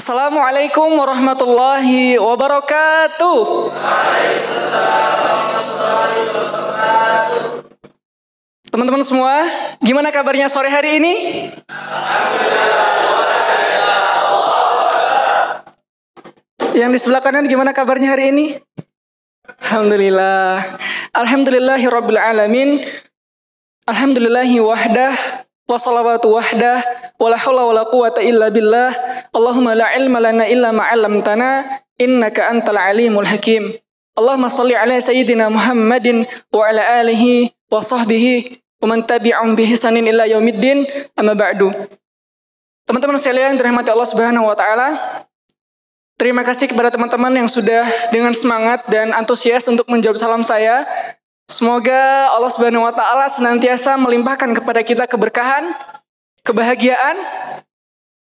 Assalamualaikum warahmatullahi wabarakatuh. Teman-teman semua, gimana kabarnya sore hari ini? Yang di sebelah kanan gimana kabarnya hari ini? Alhamdulillah. Alhamdulillahirabbil alamin. Alhamdulillahi wahdah. Wassalawatu wahdah, wala haula wala quwata illa billah. Allahumma la ilma lana illa ma 'allamtana, innaka antal alimul hakim. Allahumma shalli ala sayyidina Muhammadin wa ala alihi wa sahbihi wa man tabi'ahum bi ihsanin ila yaumiddin. Amma ba'du. Teman-teman sekalian dirahmati Allah Subhanahu wa taala. Terima kasih kepada teman-teman yang sudah dengan semangat dan antusias untuk menjawab salam saya. Semoga Allah Subhanahu wa taala senantiasa melimpahkan kepada kita keberkahan, kebahagiaan,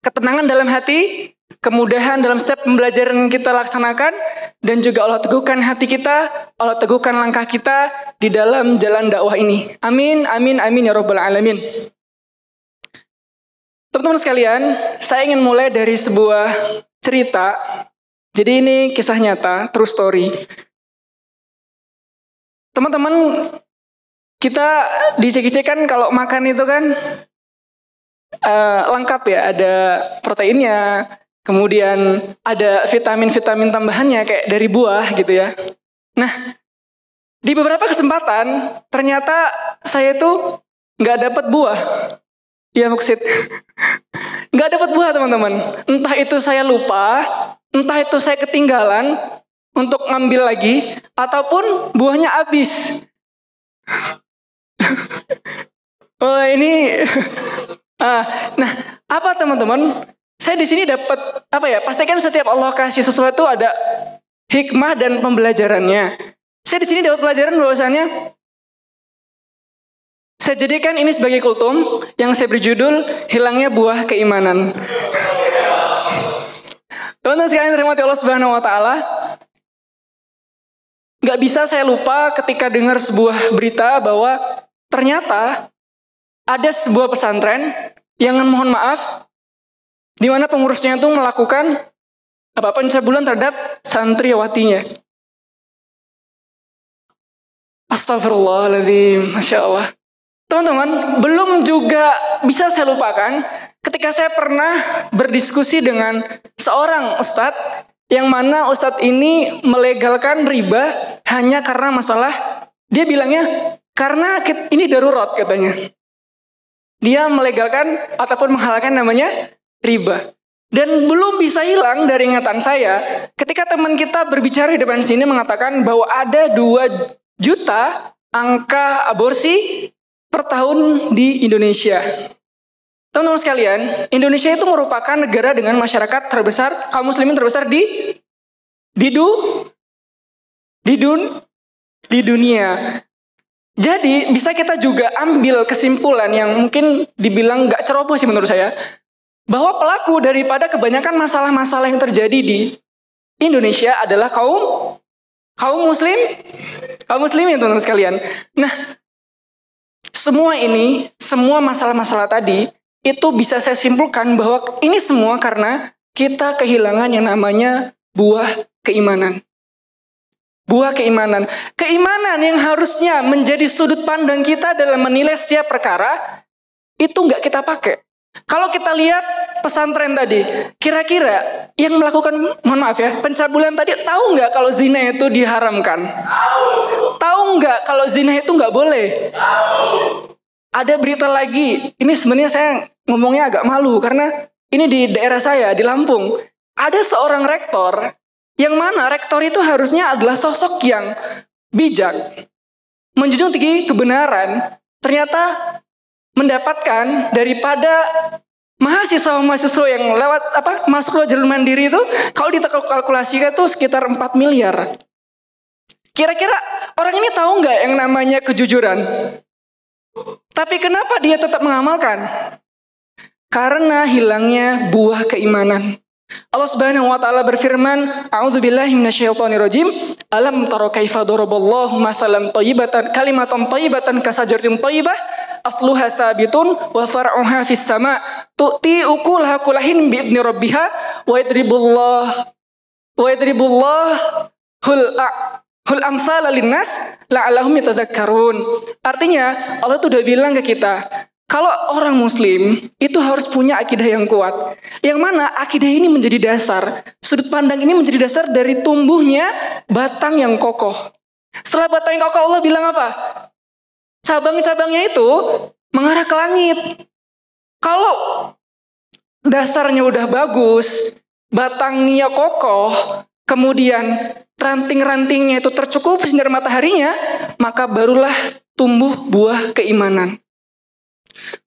ketenangan dalam hati, kemudahan dalam setiap pembelajaran yang kita laksanakan, dan juga Allah teguhkan hati kita, Allah teguhkan langkah kita di dalam jalan dakwah ini. Amin, amin, amin ya rabbal alamin. Teman-teman sekalian, saya ingin mulai dari sebuah cerita. Jadi ini kisah nyata, true story. Teman-teman, kita di CGC kan kalau makan itu kan lengkap ya, ada proteinnya, kemudian ada vitamin-vitamin tambahannya kayak dari buah gitu ya. Nah, di beberapa kesempatan ternyata saya tuh nggak dapat buah. Ya maksud, nggak dapat buah teman-teman. Entah itu saya lupa, entah itu saya ketinggalan untuk ngambil lagi, ataupun buahnya habis. Oh ini, nah apa teman-teman? Saya di sini dapat apa ya? Pastikan setiap Allah kasih sesuatu ada hikmah dan pembelajarannya. Saya di sini dapat pelajaran bahwasannya saya jadikan ini sebagai kultum yang saya beri judul hilangnya buah keimanan. Teman-teman sekalian dirahmati Allah Subhanahu wa taala. Gak bisa saya lupa ketika dengar sebuah berita bahwa ternyata ada sebuah pesantren yang mohon maaf, di mana pengurusnya itu melakukan pencabulan terhadap santriwatinya. Astagfirullahaladzim, Masya Allah. Teman-teman, belum juga bisa saya lupakan ketika saya pernah berdiskusi dengan seorang ustadz, yang mana ustadz ini melegalkan riba hanya karena masalah, dia bilangnya karena ini darurat katanya. Dia melegalkan ataupun menghalalkan namanya riba. Dan belum bisa hilang dari ingatan saya ketika teman kita berbicara di depan sini mengatakan bahwa ada 2 juta angka aborsi per tahun di Indonesia. Teman-teman sekalian, Indonesia itu merupakan negara dengan masyarakat terbesar, kaum muslimin terbesar di dunia. Jadi bisa kita juga ambil kesimpulan yang mungkin dibilang gak ceroboh sih menurut saya, bahwa pelaku daripada kebanyakan masalah-masalah yang terjadi di Indonesia adalah kaum muslimin teman-teman sekalian. Nah, semua masalah-masalah tadi itu bisa saya simpulkan bahwa ini semua karena kita kehilangan yang namanya buah keimanan. Buah keimanan. Keimanan yang harusnya menjadi sudut pandang kita dalam menilai setiap perkara, itu nggak kita pakai. Kalau kita lihat pesantren tadi, kira-kira yang melakukan, mohon maaf ya, pencabulan tadi, tahu nggak kalau zina itu diharamkan? Tahu nggak kalau zina itu nggak boleh? Ada berita lagi, ini sebenarnya saya ngomongnya agak malu karena ini di daerah saya, di Lampung. Ada seorang rektor, yang mana rektor itu harusnya adalah sosok yang bijak, menjunjung tinggi kebenaran, ternyata mendapatkan daripada mahasiswa-mahasiswa yang masuk ke jalur mandiri itu, kalau dikalkulasikan itu sekitar 4 miliar. Kira-kira orang ini tahu nggak yang namanya kejujuran? Tapi kenapa dia tetap mengamalkan? Karena hilangnya buah keimanan. Allah Subhanahu wa taala berfirman, "A'udzubillahi minasyaitonirrajim. Alam tara kaifa daraballahu mathalan thayyibatan kalimatan thayyibatan kasajaratin thayyibah asluha tsabitun wa far'uha fis sama' tu'ti ukulaha kullahin bi'idzni rabbiha wa yadribullah hul amsala linnas la'allahum yatadzakkarun." Artinya, Allah tuh udah bilang ke kita, kalau orang muslim itu harus punya akidah yang kuat. Yang mana akidah ini menjadi dasar, sudut pandang ini menjadi dasar dari tumbuhnya batang yang kokoh. Setelah batang yang kokoh, Allah bilang apa? Cabang-cabangnya itu mengarah ke langit. Kalau dasarnya udah bagus, batangnya kokoh, kemudian ranting-rantingnya itu tercukupi sinar mataharinya, maka barulah tumbuh buah keimanan.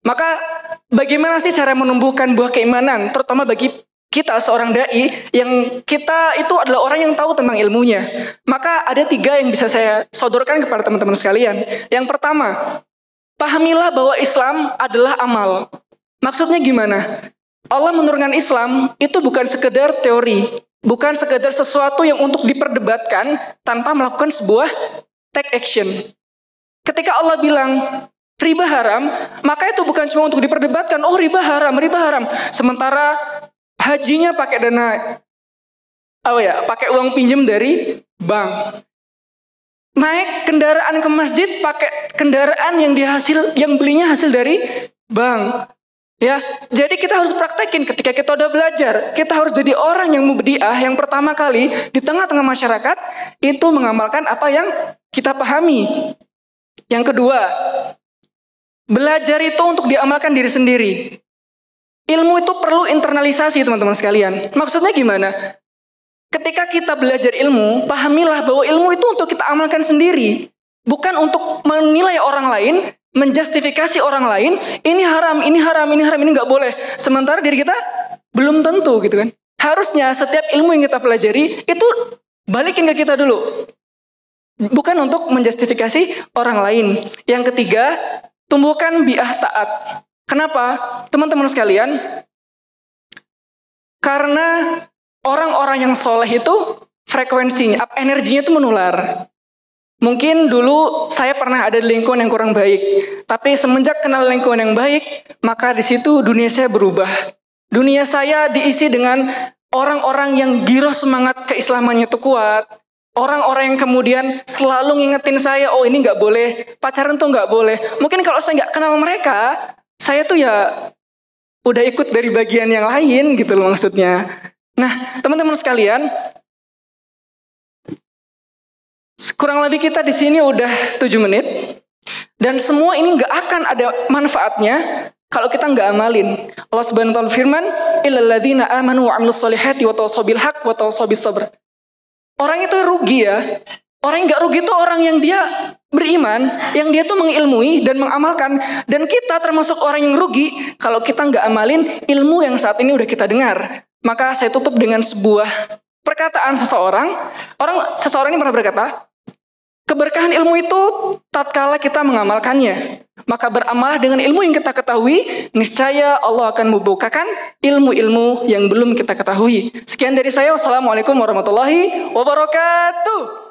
Maka bagaimana sih cara menumbuhkan buah keimanan, terutama bagi kita seorang dai yang kita itu adalah orang yang tahu tentang ilmunya? Maka ada 3 yang bisa saya sodorkan kepada teman-teman sekalian. Yang pertama, pahamilah bahwa Islam adalah amal. Maksudnya gimana? Allah menurunkan Islam itu bukan sekedar teori, bukan sekedar sesuatu yang untuk diperdebatkan tanpa melakukan sebuah take action. Ketika Allah bilang riba haram, maka itu bukan cuma untuk diperdebatkan, oh riba haram. Sementara hajinya pakai dana, pakai uang pinjam dari bank. Naik kendaraan ke masjid pakai kendaraan yang belinya hasil dari bank. Ya, jadi kita harus praktekin ketika kita udah belajar. Kita harus jadi orang yang mubdi'ah yang pertama kali di tengah-tengah masyarakat itu mengamalkan apa yang kita pahami. Yang kedua, belajar itu untuk diamalkan diri sendiri. Ilmu itu perlu internalisasi, teman-teman sekalian. Maksudnya gimana? Ketika kita belajar ilmu, pahamilah bahwa ilmu itu untuk kita amalkan sendiri. Bukan untuk menilai orang lain, menjustifikasi orang lain, ini haram, ini nggak boleh. Sementara diri kita belum tentu gitu kan. Harusnya setiap ilmu yang kita pelajari, itu balikin ke kita dulu. Bukan untuk menjustifikasi orang lain. Yang ketiga, tumbuhkan bi'ah taat. Kenapa? Teman-teman sekalian, karena orang-orang yang soleh itu frekuensinya, energinya itu menular. Mungkin dulu saya pernah ada di lingkungan yang kurang baik, tapi semenjak kenal lingkungan yang baik, maka di situ dunia saya berubah. Dunia saya diisi dengan orang-orang yang giroh semangat keislamannya itu kuat. Orang-orang yang kemudian selalu ngingetin saya, oh ini nggak boleh, pacaran tuh nggak boleh. Mungkin kalau saya nggak kenal mereka, saya tuh ya udah ikut dari bagian yang lain gitu loh maksudnya. Nah, teman-teman sekalian, kurang lebih kita di sini udah 7 menit. Dan semua ini nggak akan ada manfaatnya kalau kita nggak amalin. Allah Subhanahu wa taala firman, "Illal ladzina amanu wa 'amilus solihati wa tawassaw bil haqq wa tawassaw bis sabr." Orang itu rugi ya. Orang yang gak rugi itu orang yang dia beriman, yang dia tuh mengilmui dan mengamalkan. Dan kita termasuk orang yang rugi kalau kita gak amalin ilmu yang saat ini udah kita dengar. Maka saya tutup dengan sebuah perkataan seseorang. Seseorang ini pernah berkata, keberkahan ilmu itu tatkala kita mengamalkannya. Maka beramal dengan ilmu yang kita ketahui, niscaya Allah akan membukakan ilmu-ilmu yang belum kita ketahui. Sekian dari saya. Wassalamualaikum warahmatullahi wabarakatuh.